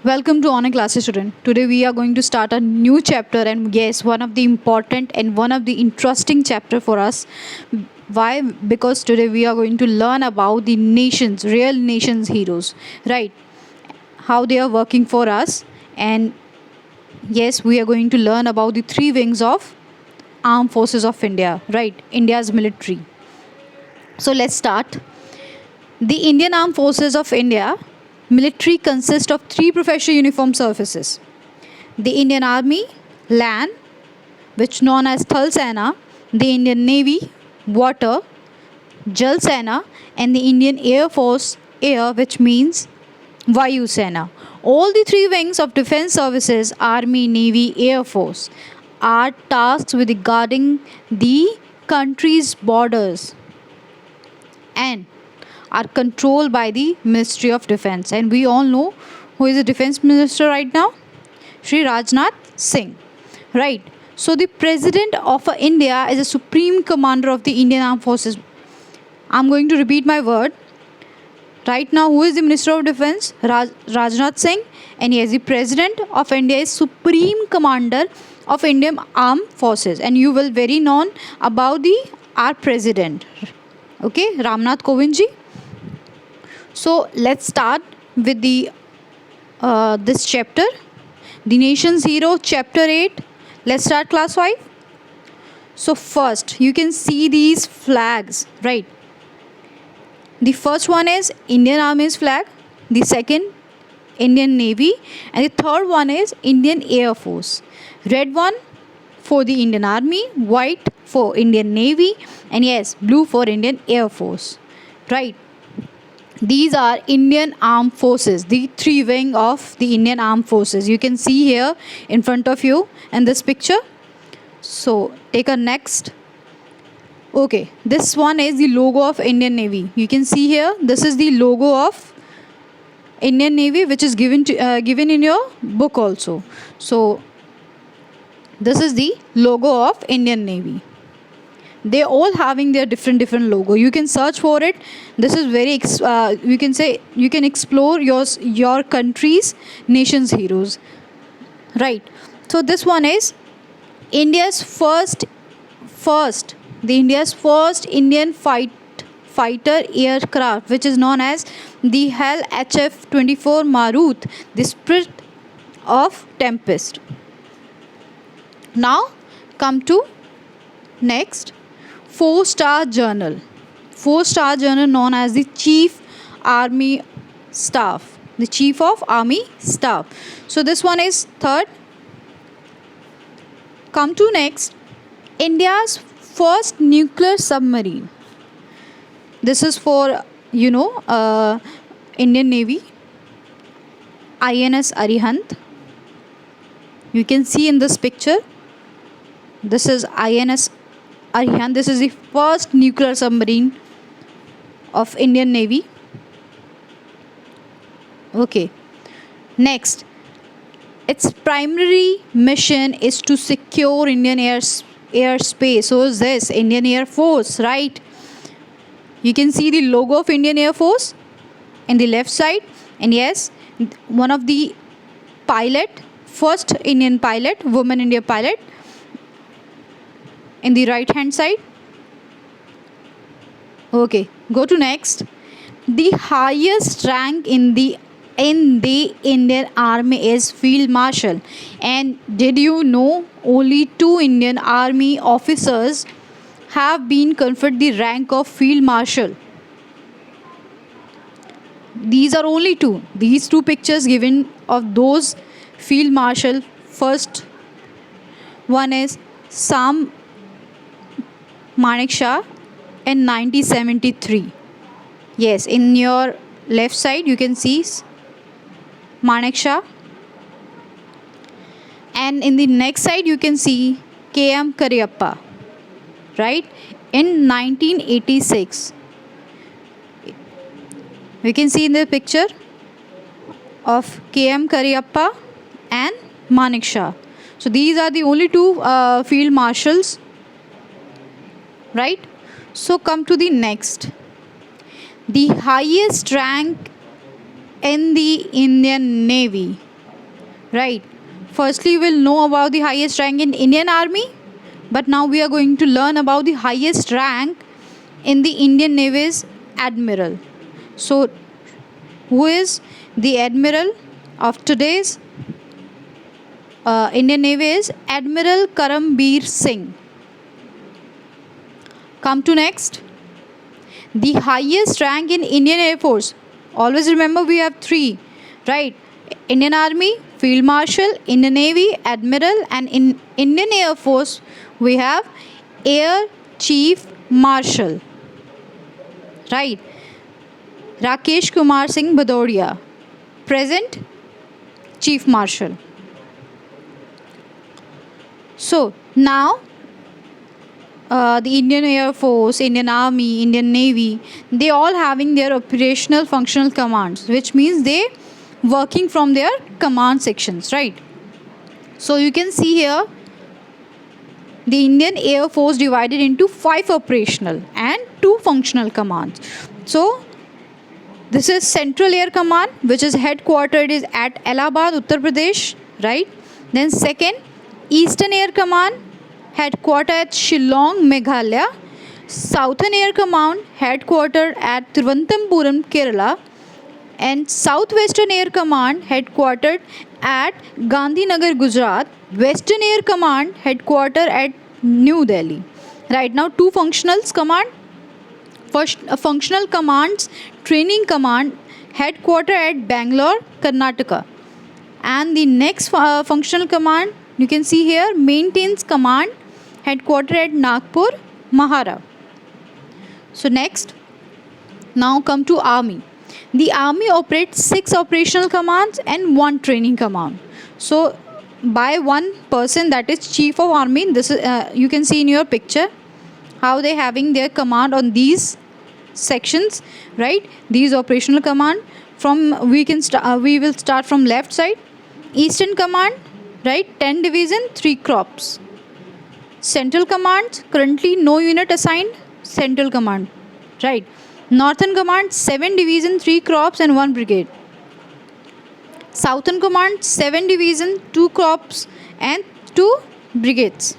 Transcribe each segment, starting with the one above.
Welcome to online classes, student. Today we are going to start a new chapter, and yes, one of the important and one of the interesting chapter for us. Why? Because today we are going to learn about the nations, real nations heroes, right? How they are working for us, and yes, we are going to learn about the three wings of armed forces of India, right? India's military. So let's start. The Indian Armed Forces of India military consists of three professional uniform services: the Indian Army, land, which known as Thal Sena, the Indian Navy, water, Jal Sena, and the Indian Air Force, air, which means Vayu Sena. All the three wings of defense services, Army, Navy, Air Force, are tasked with guarding the country's borders and are controlled by the Ministry of Defense. And we all know who is the Defense Minister right now? Shri Rajnath Singh. Right. So the President of India is the Supreme Commander of the Indian Armed Forces. I'm going to repeat my word. Right now, who is the Minister of Defense? Rajnath Singh. And he is the President of India, is Supreme Commander of Indian Armed Forces. And you will very known about our President. Okay, Ramnath Kovind ji. So let's start with the this chapter, the nation's hero, chapter 8. Let's start class 5. So first you can see these flags, right? The first one is Indian Army's flag, the second Indian Navy, and the third one is Indian Air Force. Red one for the Indian Army, white for Indian Navy, and yes, blue for Indian Air Force. Right. These are Indian Armed Forces, the three wing of the Indian Armed Forces. You can see here in front of you in this picture. So take a next. Okay, this one is the logo of Indian Navy. You can see here, this is the logo of Indian Navy, which is given in your book also. So this is the logo of Indian Navy. They all having their different logo. You can search for it. This is very you can say you can explore your country's nation's heroes, right? So this one is India's first India's first Indian fighter aircraft, which is known as the HAL HF-24 Marut, the Spirit of Tempest. Now come to next. 4-star General. 4-star General known as the Chief Army Staff. The Chief of Army Staff. So this one is third. Come to next. India's first nuclear submarine. This is for Indian Navy. INS Arihant. You can see in this picture. This is INS Arihant. This is the first nuclear submarine of Indian Navy. Okay. Next, its primary mission is to secure Indian airspace. So is this Indian Air Force, right? You can see the logo of Indian Air Force in the left side, and yes, one of the first Indian pilot, woman Indian pilot, in the right hand side. Okay, go to next. The highest rank in the Indian Army is Field Marshal. And did you know only 2 Indian Army officers have been conferred the rank of Field Marshal? These are only 2. These 2 pictures given of those Field Marshal. First one is Sam Manekshaw in 1973. Yes, in your left side you can see Manekshaw, and in the next side you can see KM Kariappa, right, in 1986. We can see in the picture of KM Kariappa and Manekshaw. So these are the only 2 field marshals, right? So come to the next. The highest rank in the Indian Navy right? Firstly, we'll know about the highest rank in Indian Army, but now we are going to learn about the highest rank in the Indian Navy's Admiral. So, who is the Admiral of today's Indian Navy is Admiral Karambir Singh. Come to next. The highest rank in Indian Air Force. Always remember we have three, right? Indian Army, Field Marshal, Indian Navy, Admiral, and in Indian Air Force we have Air Chief Marshal, right? Rakesh Kumar Singh Bhadoria, present Chief Marshal. So now the Indian Air Force, Indian Army, Indian Navy, they all having their operational functional commands, which means they working from their command sections, right? So you can see here the Indian Air Force divided into 5 operational and 2 functional commands. So this is Central Air Command, which is headquartered is at Allahabad, Uttar Pradesh, right? Then second, Eastern Air Command, headquartered at Shillong, Meghalaya. Southern Air Command, headquartered at Thiruvananthapuram, Kerala. And Southwestern Air Command, headquartered at Gandhinagar, Gujarat. Western Air Command, headquartered at New Delhi. Right now, 2 functionals command. First, functional commands, training command, headquartered at Bangalore, Karnataka. And the next functional command, you can see here, maintenance command, headquartered at Nagpur, Mahara. So next, now come to Army. The Army operates 6 operational commands and 1 training command. So by one person, that is Chief of Army. This is you can see in your picture how they having their command on these sections, right? These operational command. From we will start from left side. Eastern Command, right? 10 division, 3 crops. Central Command, currently no unit assigned. Central Command, right? Northern Command, 7 division, 3 crops and 1 brigade. Southern Command, 7 division, 2 crops and 2 brigades.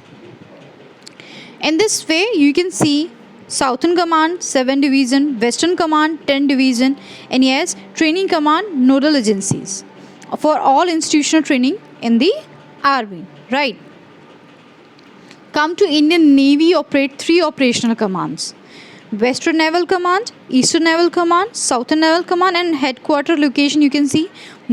In this way, you can see Southern Command, 7 division, Western Command, 10 division, and yes, Training Command, nodal agencies for all institutional training in the Army, right? Come to Indian Navy, operate 3 operational commands: Western Naval Command, Eastern Naval Command, Southern Naval Command, and headquarter location you can see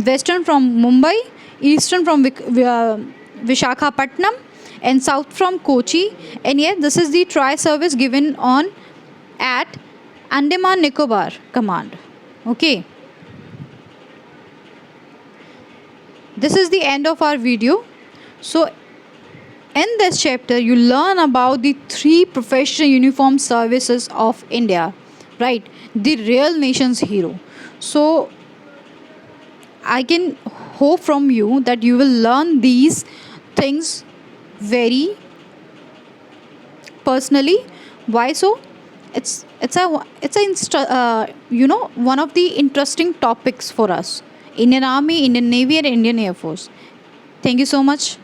Western from Mumbai, Eastern from Vishakhapatnam, and South from Kochi. And yet this is the tri-service given on at Andaman Nicobar Command. Okay. This is the end of our video. So in this chapter you learn about the 3 professional uniform services of India, right? The real nation's hero. So I can hope from you that you will learn these things very personally. Why so? It's one of the interesting topics for us: Indian Army, Indian Navy, and Indian Air Force. Thank you so much.